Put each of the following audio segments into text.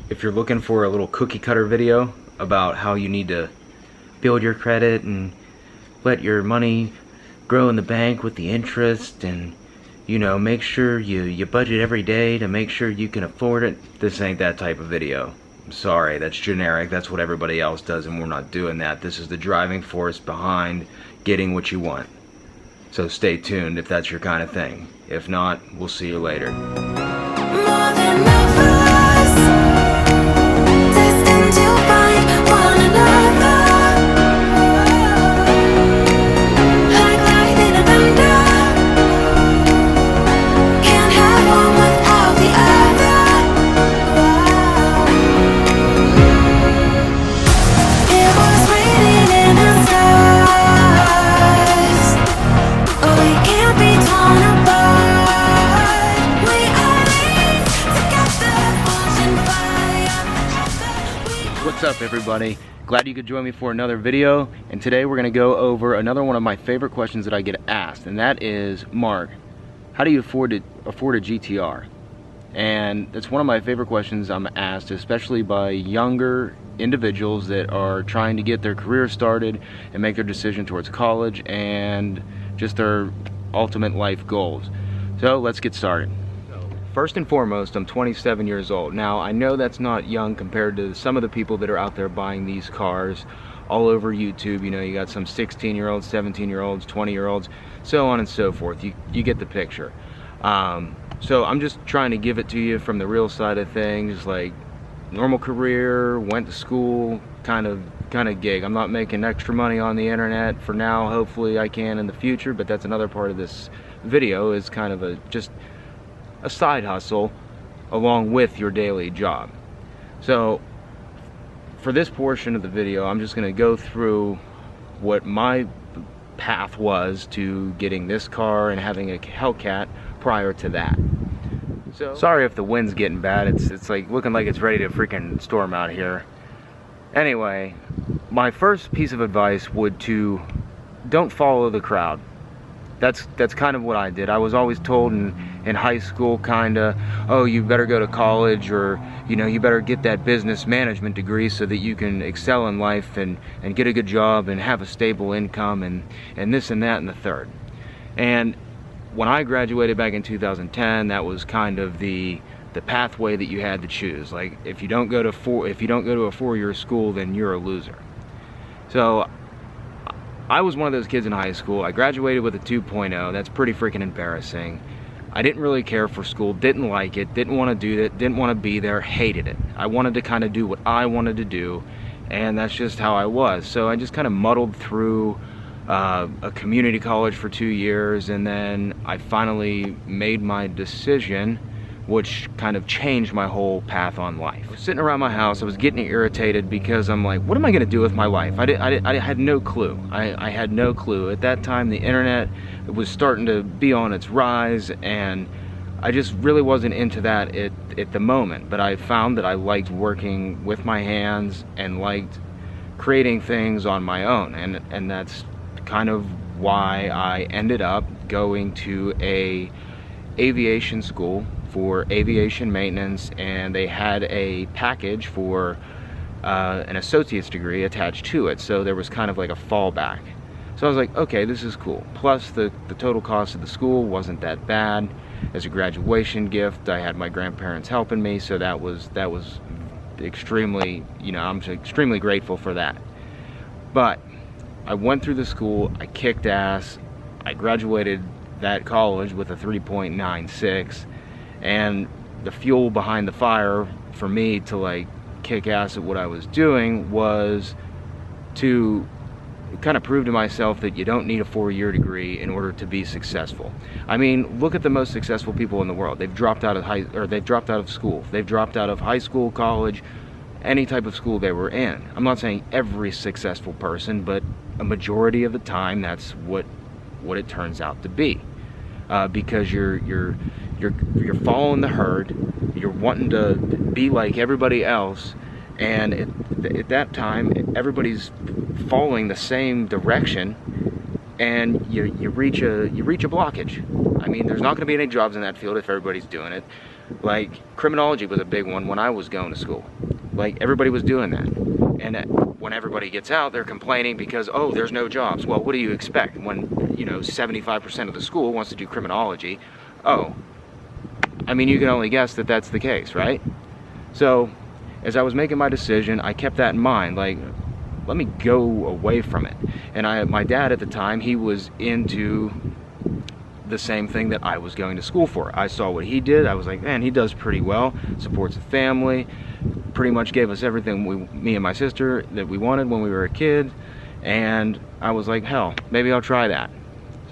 if you're looking for a little cookie cutter video about how you need to build your credit and let your money grow in the bank with the interest, and you know, make sure you budget every day to make sure you can afford it, this ain't that type of video. I'm sorry, that's generic, that's what everybody else does, and we're not doing that. This is the driving force behind getting what you want. So stay tuned if that's your kind of thing. If not, we'll see you later. More than lovers, destined to find one another. Like lightning and thunder, can't have one without the other. It was raining in the stars. Oh, we can't be torn apart. We are linked together, forging fire forever. What's up, everybody? Glad you could join me for another video, and today we're going to go over another one of my favorite questions that I get asked, and that is, Mark, how do you afford a GTR? And that's one of my favorite questions I'm asked, especially by younger individuals that are trying to get their career started and make their decision towards college and just their ultimate life goals. So let's get started. First and foremost, I'm 27 years old. Now, I know that's not young compared to some of the people that are out there buying these cars all over YouTube. You know, you got some 16-year-olds, 17-year-olds, 20-year-olds, so on and so forth. You get the picture. So I'm just trying to give it to you from the real side of things, like normal career, went to school, kind of gig. I'm not making extra money on the internet for now. Hopefully I can in the future, but that's another part of this video, is kind of just a side hustle along with your daily job. So for this portion of the video, I'm just going to go through what my path was to getting this car and having a Hellcat prior to that. So sorry if the wind's getting bad. It's like looking like it's ready to freaking storm out here. Anyway, my first piece of advice would to don't follow the crowd. That's kind of what I did. I was always told in high school, kinda, oh, you better go to college, or you know, you better get that business management degree so that you can excel in life and get a good job and have a stable income and this and that and the third. And when I graduated back in 2010, that was kind of the pathway that you had to choose. Like, if you don't go to a 4-year school, then you're a loser. So I was one of those kids in high school. I graduated with a 2.0. That's pretty freaking embarrassing. I didn't really care for school, didn't like it, didn't want to do it, didn't want to be there, hated it. I wanted to kind of do what I wanted to do, and that's just how I was. So I just kind of muddled through a community college for 2 years, and then I finally made my decision, which kind of changed my whole path on life. I was sitting around my house, I was getting irritated because I'm like, what am I going to do with my life? I had no clue. I had no clue. At that time, the internet was starting to be on its rise, and I just really wasn't into that at the moment. But I found that I liked working with my hands and liked creating things on my own, and that's kind of why I ended up going to a aviation school for aviation maintenance, and they had a package for an associate's degree attached to it, so there was kind of like a fallback. So I was like, okay, this is cool. Plus the total cost of the school wasn't that bad. As a graduation gift, I had my grandparents helping me, so that was extremely, you know, I'm extremely grateful for that. But I went through the school, I kicked ass, I graduated that college with a 3.96, and the fuel behind the fire for me to like kick ass at what I was doing was to kind of prove to myself that you don't need a 4-year degree in order to be successful. I mean, look at the most successful people in the world. They've dropped out of school. They've dropped out of high school, college, any type of school they were in. I'm not saying every successful person, but a majority of the time that's what it turns out to be. Because you're following the herd, you're wanting to be like everybody else, and at that time everybody's following the same direction, and you reach a blockage. I mean, there's not going to be any jobs in that field if everybody's doing it. Like, criminology was a big one when I was going to school. Like, everybody was doing that. And when everybody gets out, they're complaining because, oh, there's no jobs. Well, what do you expect when, 75% of the school wants to do criminology? Oh, I mean, you can only guess that that's the case, right? So, as I was making my decision, I kept that in mind, like, let me go away from it. And my dad at the time, he was into the same thing that I was going to school for. I saw what he did. I was like, man, he does pretty well, supports the family, pretty much gave us everything me and my sister that we wanted when we were a kid. And I was like, hell, maybe I'll try that.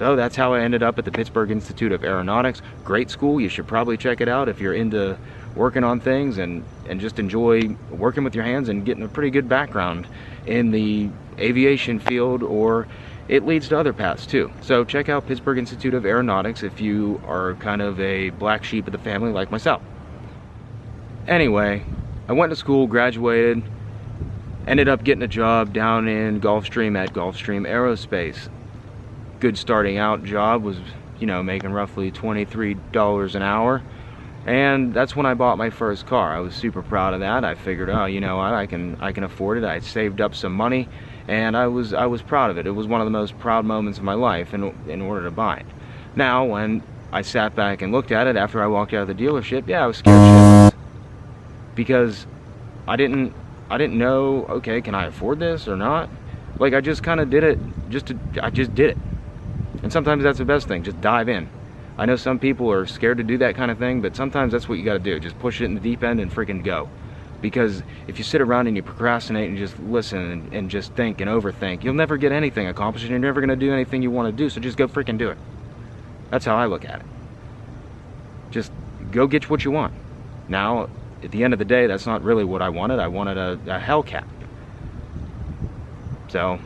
So that's how I ended up at the Pittsburgh Institute of Aeronautics. Great school. You should probably check it out if you're into working on things and just enjoy working with your hands and getting a pretty good background in the aviation field, or it leads to other paths too. So check out Pittsburgh Institute of Aeronautics if you are kind of a black sheep of the family like myself. Anyway, I went to school, graduated, ended up getting a job down in Gulfstream at Gulfstream Aerospace. Good starting out job, was, making roughly $23 an hour. And that's when I bought my first car. I was super proud of that. I figured, oh, I can afford it. I saved up some money, and I was proud of it. It was one of the most proud moments of my life in order to buy it. Now, when I sat back and looked at it after I walked out of the dealership, yeah, I was scared shitless, because I didn't know, okay, can I afford this or not? Like, I just kind of did it. I just did it. And sometimes that's the best thing. Just dive in. I know some people are scared to do that kind of thing, but sometimes that's what you got to do. Just push it in the deep end and freaking go. Because if you sit around and you procrastinate and just listen and just think and overthink, you'll never get anything accomplished, and you're never going to do anything you want to do. So just go freaking do it. That's how I look at it. Just go get what you want. Now, at the end of the day, that's not really what I wanted. I wanted a Hellcat. So,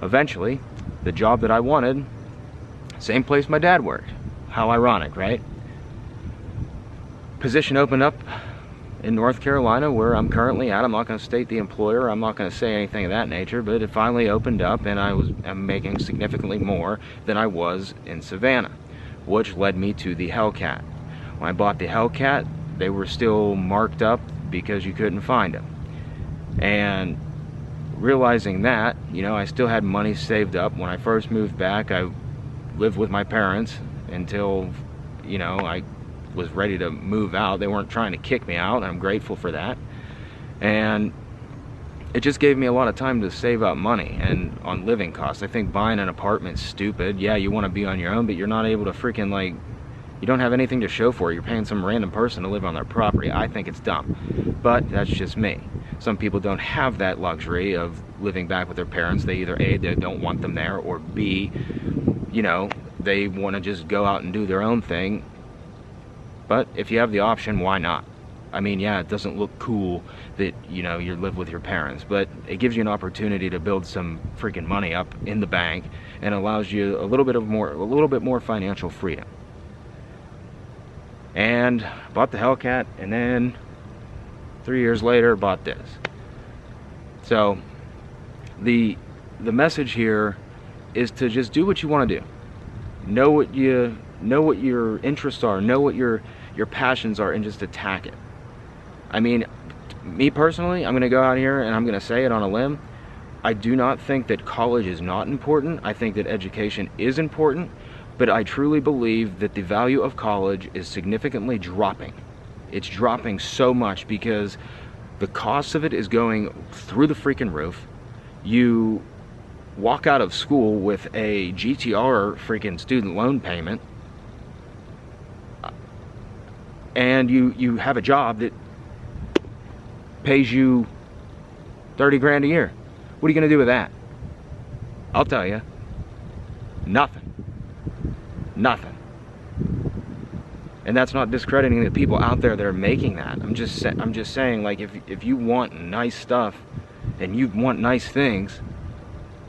eventually, the job that I wanted, same place my dad worked. How ironic, right? Position opened up in North Carolina, where I'm currently at. I'm not going to state the employer. I'm not going to say anything of that nature, but it finally opened up, and I'm making significantly more than I was in Savannah, which led me to the Hellcat. When I bought the Hellcat, they were still marked up because you couldn't find them. And realizing that, I still had money saved up. When I first moved back, I lived with my parents until, I was ready to move out. They weren't trying to kick me out, and I'm grateful for that. And it just gave me a lot of time to save up money and on living costs. I think buying an apartment's stupid. Yeah, you want to be on your own, but you're not able to freaking, like, you don't have anything to show for it. You're paying some random person to live on their property. I think it's dumb, but that's just me. Some people don't have that luxury of living back with their parents. They either A, they don't want them there, or B, they want to just go out and do their own thing. But if you have the option, why not? I mean, yeah, it doesn't look cool that, you live with your parents, but it gives you an opportunity to build some freaking money up in the bank, and allows you a little bit more financial freedom. And bought the Hellcat, and then 3 years later bought this. So the message here is to just do what you want to do. Know what your interests are, know what your passions are, and just attack it. I mean, me personally, I'm going to go out here and I'm going to say it on a limb. I do not think that college is not important. I think that education is important, but I truly believe that the value of college is significantly dropping. It's dropping so much because the cost of it is going through the freaking roof. You walk out of school with a GTR freaking student loan payment, and you have a job that pays you 30 grand a year. What are you going to do with that? I'll tell you, nothing. Nothing. And that's not discrediting the people out there that are making that. I'm just saying, like, if you want nice stuff and you want nice things,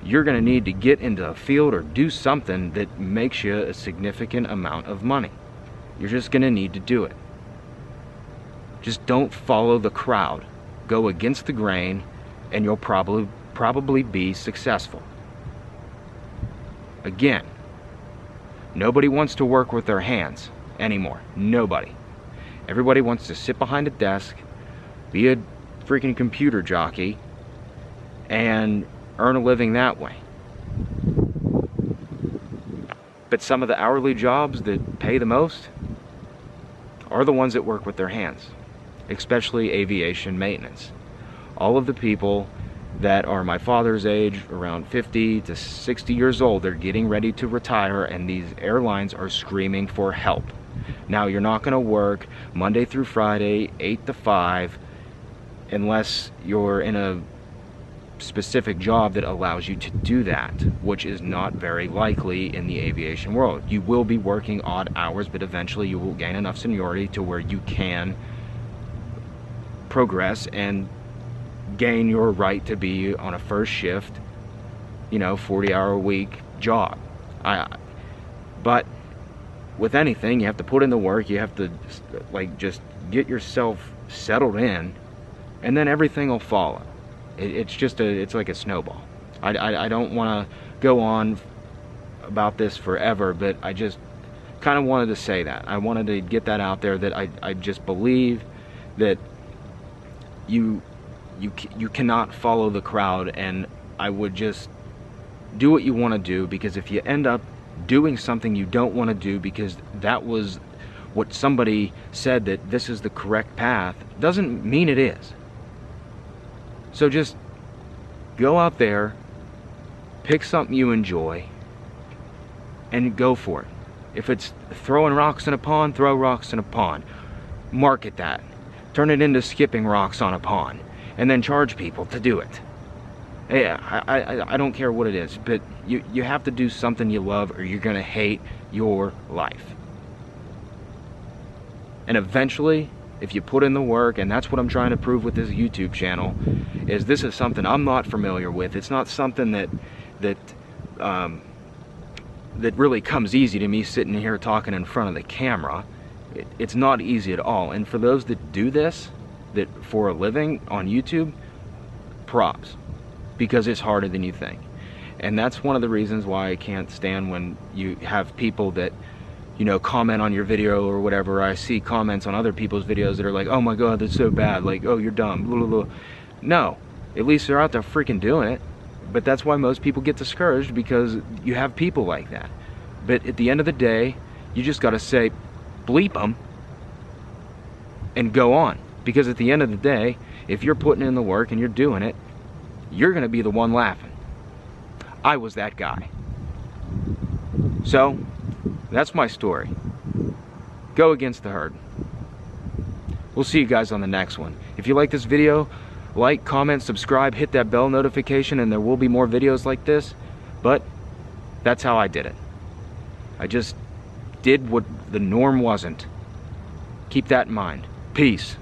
you're going to need to get into a field or do something that makes you a significant amount of money. You're just going to need to do it. Just don't follow the crowd. Go against the grain, and you'll probably be successful. Again, nobody wants to work with their hands anymore. Nobody. Everybody wants to sit behind a desk, be a freaking computer jockey, and earn a living that way. But some of the hourly jobs that pay the most are the ones that work with their hands, especially aviation maintenance. All of the people that are my father's age, around 50 to 60 years old, they're getting ready to retire, and these airlines are screaming for help. Now, you're not going to work Monday through Friday, 8 to 5, unless you're in a specific job that allows you to do that, which is not very likely in the aviation world. You will be working odd hours, but eventually you will gain enough seniority to where you can progress and gain your right to be on a first shift, 40-hour-a-week job. But with anything, you have to put in the work. You have to just get yourself settled in, and then everything will follow. It's like a snowball. I don't want to go on about this forever, but I just kind of wanted to say that. I wanted to get that out there, that I just believe that you cannot follow the crowd, and I would just do what you want to do, because if you end up doing something you don't want to do because that was what somebody said that this is the correct path, doesn't mean it is. So just go out there, pick something you enjoy, and go for it. If it's throwing rocks in a pond, throw rocks in a pond. Market that. Turn it into skipping rocks on a pond, and then charge people to do it. Yeah, I don't care what it is, but you have to do something you love, or you're going to hate your life. And eventually, if you put in the work, and that's what I'm trying to prove with this YouTube channel, is this is something I'm not familiar with. It's not something that really comes easy to me, sitting here talking in front of the camera. It's not easy at all. And for those that do this for a living on YouTube, props, because it's harder than you think. And that's one of the reasons why I can't stand when you have people that comment on your video or whatever. I see comments on other people's videos that are like, oh my god, that's so bad, like, oh, you're dumb, blah, blah, blah. No, at least they're out there freaking doing it. But that's why most people get discouraged, because you have people like that. But at the end of the day, you just got to say, bleep them, and go on. Because at the end of the day, if you're putting in the work and you're doing it, you're going to be the one laughing. I was that guy. So, that's my story. Go against the herd. We'll see you guys on the next one. If you like this video, like, comment, subscribe, hit that bell notification, and there will be more videos like this. But that's how I did it. I just did what the norm wasn't. Keep that in mind. Peace.